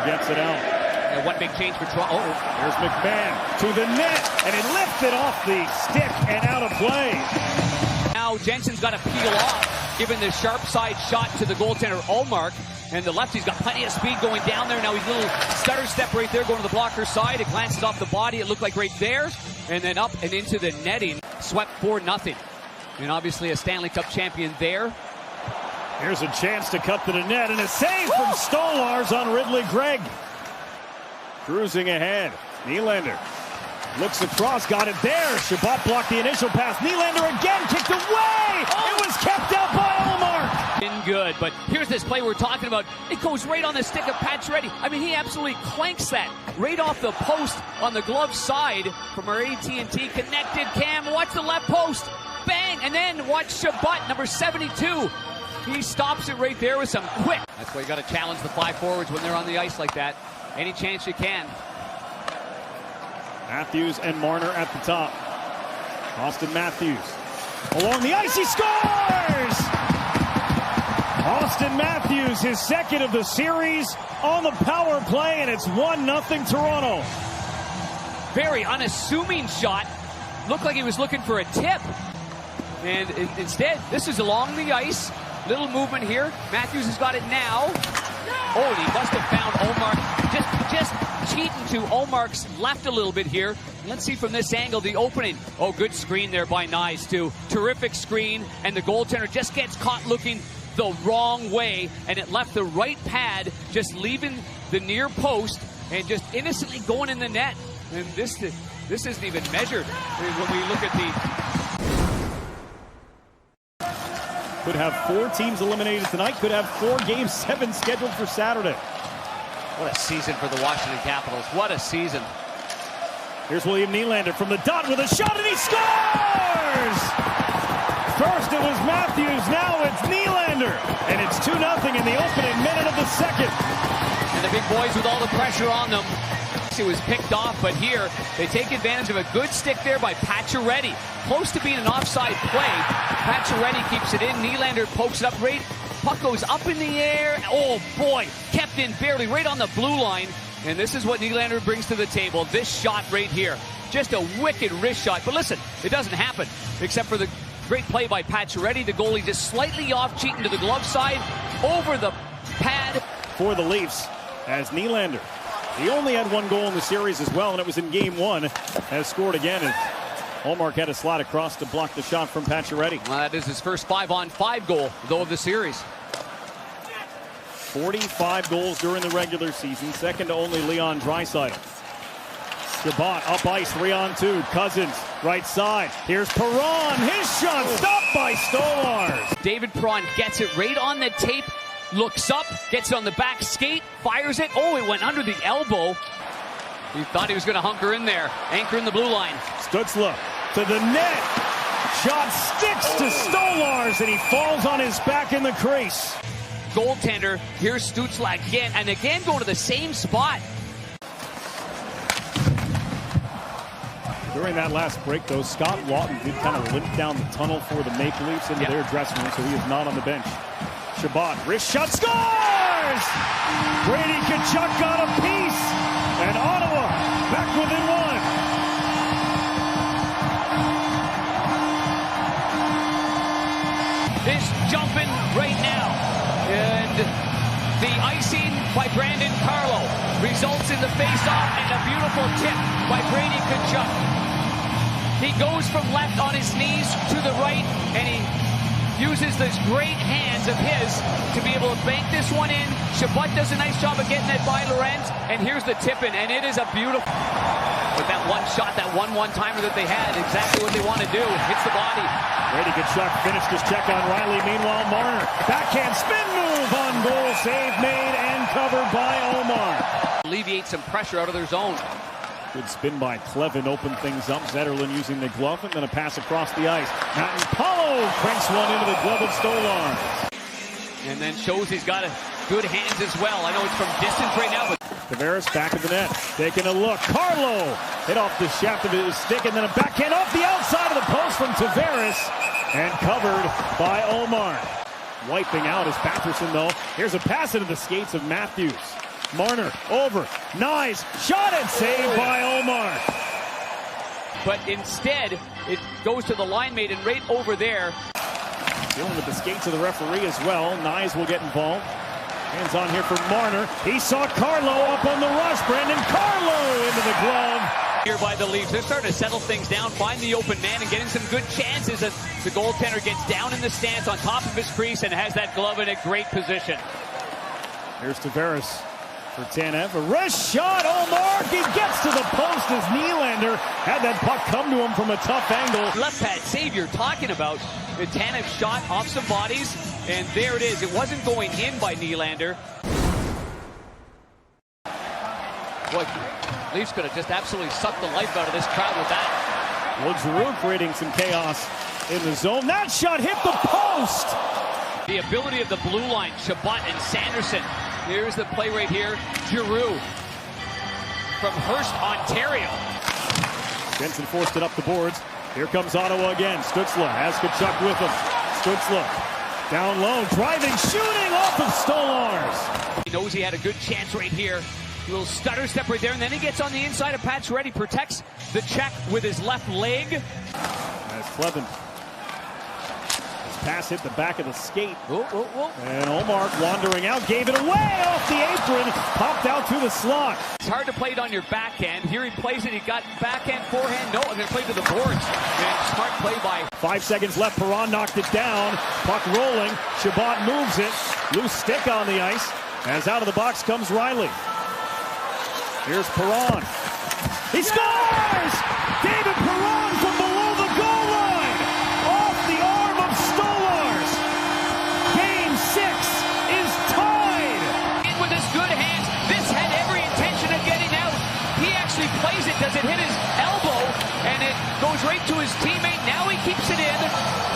gets it out. And one big change for Toronto. There's McMahon to the net, and it lifted off the stick and out of play. Now Jensen's got to peel off, giving the sharp side shot to the goaltender Ullmark. And the lefty's got plenty of speed going down there. Now he's a little stutter step right there going to the blocker side. It glances off the body. It looked like right there. And then up and into the netting. Swept 4-0. And obviously a Stanley Cup champion there. Here's a chance to cut to the net, and a save from Stolarz on Ridley Gregg. Cruising ahead. Nylander looks across, got it there. Chabot blocked the initial pass. Nylander again kicked away. It was kept out by Ullmark. Been good, but here's this play we're talking about. It goes right on the stick of Pacioretty. I mean, he absolutely clanks that right off the post on the glove side from our AT&T connected cam. Watch the left post. Bang! And then watch Chabot, number 72. He stops it right there with some quick. That's why you got to challenge the five forwards when they're on the ice like that. Any chance you can. Matthews and Marner at the top. Austin Matthews along the ice, he scores! Austin Matthews, his second of the series on the power play, and it's 1-0 Toronto. Very unassuming shot. Looked like he was looking for a tip. And instead, this is along the ice. Little movement here. Matthews has got it now. Oh, and he must have found Ullmark. Just cheating to Ullmark's left a little bit here. Let's see from this angle the opening. Oh, good screen there by Nyes too. Terrific screen, and the goaltender just gets caught looking the wrong way, and it left the right pad, just leaving the near post and just innocently going in the net. And this isn't even measured when we look at the. Could have 4 teams eliminated tonight. Could have 4 Game 7 scheduled for Saturday. What a season for the Washington Capitals. What a season. Here's William Nylander from the dot with a shot, and he scores! First it was Matthews, now it's Nylander. And it's 2-0 in the opening minute of the second. And the big boys with all the pressure on them. It was picked off, but here they take advantage of a good stick there by Pacioretty. Close to being an offside play. Pacioretty keeps it in. Nylander pokes it up right. Puck goes up in the air. Oh boy, kept in barely right on the blue line. And this is what Nylander brings to the table. This shot right here. Just a wicked wrist shot. But listen, it doesn't happen except for the great play by Pacioretty. The goalie just slightly off, cheating to the glove side. Over the pad. For the Leafs as Nylander. He only had 1 goal in the series as well, and it was in Game 1. Has scored again, and Ullmark had a slot across to block the shot from Pacioretty. Well, that is his first 5-on-5 goal, though, of the series. 45 goals during the regular season, second to only Leon Draisaitl. Chabot up ice, 3-on-2. Cousins, right side. Here's Perron. His shot stopped by Stolarz. David Perron gets it right on the tape. Looks up, gets it on the back skate, fires it. Oh, it went under the elbow. He thought he was going to hunker in there. Anchor in the blue line. Stützle to the net. Shot sticks to Stolarz, and he falls on his back in the crease. Goaltender, here's Stützle again, and again going to the same spot. During that last break, though, Scott Laughton did kind of limp down the tunnel for the Maple Leafs into their dressing room, so he is not on the bench. Chabot, wrist shot, scores! Brady Tkachuk got a piece, and Ottawa back within 1. This jumping right now, and the icing by Brandon Carlo results in the face-off and a beautiful tip by Brady Tkachuk. He goes from left on his knees to the right, and he uses those great hands of his to be able to bank this one in. Chabot does a nice job of getting it by Lorenz, and here's the tip-in, and it is a beautiful. With that one shot, that 1-1 timer that they had, exactly what they want to do. Hits the body. Brady Tkachuk finished his check on Riley. Meanwhile, Marner, backhand spin move on goal, save made and covered by Omar. Alleviate some pressure out of their zone. Good spin by Clevin, open things up. Zetterlund using the glove, and then a pass across the ice. Mountain Paulo cranks one into the glove of Stolarz. And then shows he's got good hands as well. I know it's from distance right now, but Tavares back of the net, taking a look. Carlo hit off the shaft of his stick, and then a backhand off the outside of the post from Tavares, and covered by Omar. Wiping out is Patterson, though. Here's a pass into the skates of Matthews. Marner over. Nice. Shot and saved by Omar. But instead, it goes to the line mate and right over there. Dealing with the skates of the referee as well. Nyes will get involved. Hands on here for Marner. He saw Carlo up on the rush. Brandon Carlo into the glove. Here by the Leafs. They're starting to settle things down, find the open man, and getting some good chances as the goaltender gets down in the stance on top of his crease and has that glove in a great position. Here's Tavares for Tanev. A wrist shot. Omar. He gets to the post as Nylander had that puck come to him from a tough angle. Left pad save you're talking about. Tanev shot off some bodies, and there it is. It wasn't going in by Nylander. Boy, Leafs could have just absolutely sucked the life out of this crowd with that. Well, Giroux creating some chaos in the zone. That shot hit the post. The ability of the blue line, Chabot and Sanderson. Here's the play right here. Giroux from Hearst, Ontario. Benson forced it up the boards. Here comes Ottawa again. Stützle has Tkachuk with him. Stützle down low, driving, shooting off of Stolarz. He knows he had a good chance right here. A little stutter step right there, and then he gets on the inside of Pacioretty, protects the check with his left leg. As Clevin. His pass hit the back of the skate. And Omar wandering out, gave it away off the apron, popped out through the slot. It's hard to play it on your backhand. Here he plays it, he got backhand, forehand. No, I'm going to play to the boards. And smart play by. 5 seconds left, Perron knocked it down. Puck rolling, Chabot moves it. Loose stick on the ice. As out of the box comes Riley. Here's Perron. He scores! David Perron from below the goal line. Off the arm of Stolarz. Game 6 is tied. In with his good hands. This had every intention of getting out. He actually plays it. Does it hit his elbow? And it goes right to his teammate. Now he keeps it in.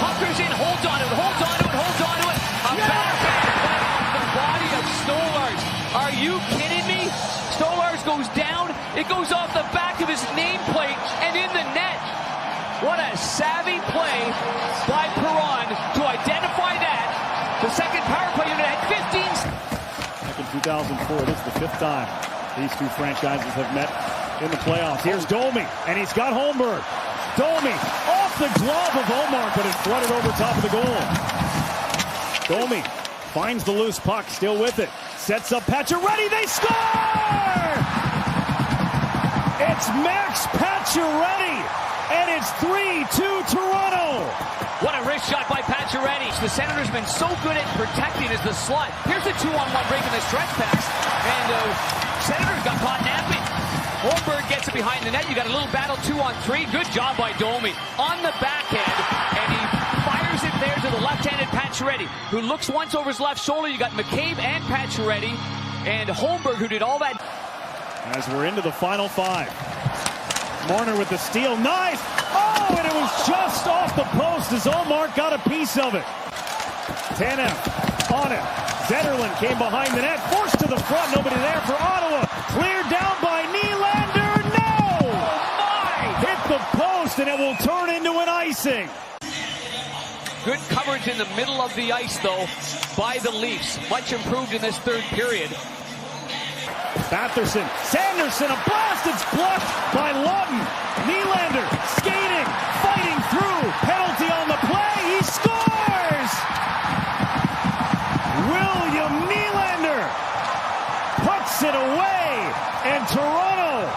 Hunkers in, holds on to it, holds on to it, holds on to it. A backhand off the body of Stolarz. Are you kidding me? Stolarz goes down, it goes off the back of his nameplate and in the net. What a savvy play by Perron to identify that. The second power play unit had 15. Back in 2004, this is the 5th time these two franchises have met in the playoffs. Here's Domi, and he's got Holmberg. Domi off the glove of Omar, but it flooded over top of the goal. Domi finds the loose puck, still with it. Sets up Pacioretty, they score! It's Max Pacioretty, and it's 3-2 Toronto. What a wrist shot by Pacioretty. The Senators been so good at protecting as the slot. Here's the 2-on-1 break in the stretch pass, and Senators got caught napping. Holmberg gets it behind the net. You got a little battle 2-on-3. Good job by Domi on the backhand, and he fires it there to the left-handed Pacioretty, who looks once over his left shoulder. You got McCabe and Pacioretty, and Holmberg, who did all that. As we're into the final 5. Marner with the steal. Nice! Oh, and it was just off the post as Omar got a piece of it. Tanev on it. Zetterlund came behind the net, forced to the front. Nobody there for Ottawa. Cleared down by Nylander. No! Oh my! Hit the post, and it will turn into an icing. Good coverage in the middle of the ice, though, by the Leafs. Much improved in this third period. Batherson, Sanderson, a blast, it's blocked by Lawton. Nylander skating, fighting through, penalty on the play, he scores! William Nylander puts it away, and Toronto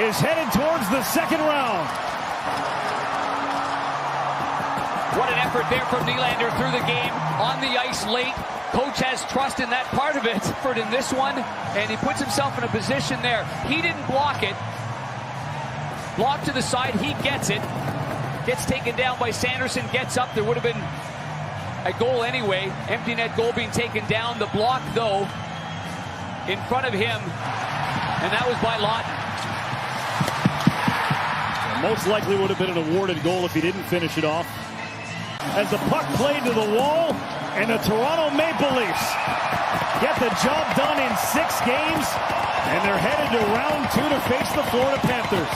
is headed towards the second round. What an effort there from Nylander through the game, on the ice late. Coach has trust in that part of it. Effort in this one, and he puts himself in a position there. He didn't block it. Blocked to the side, he gets it. Gets taken down by Sanderson, gets up. There would have been a goal anyway. Empty net goal being taken down. The block, though, in front of him, and that was by Lawton. Most likely would have been an awarded goal if he didn't finish it off. As the puck played to the wall, and the Toronto Maple Leafs get the job done in 6 games, and they're headed to round 2 to face the Florida Panthers.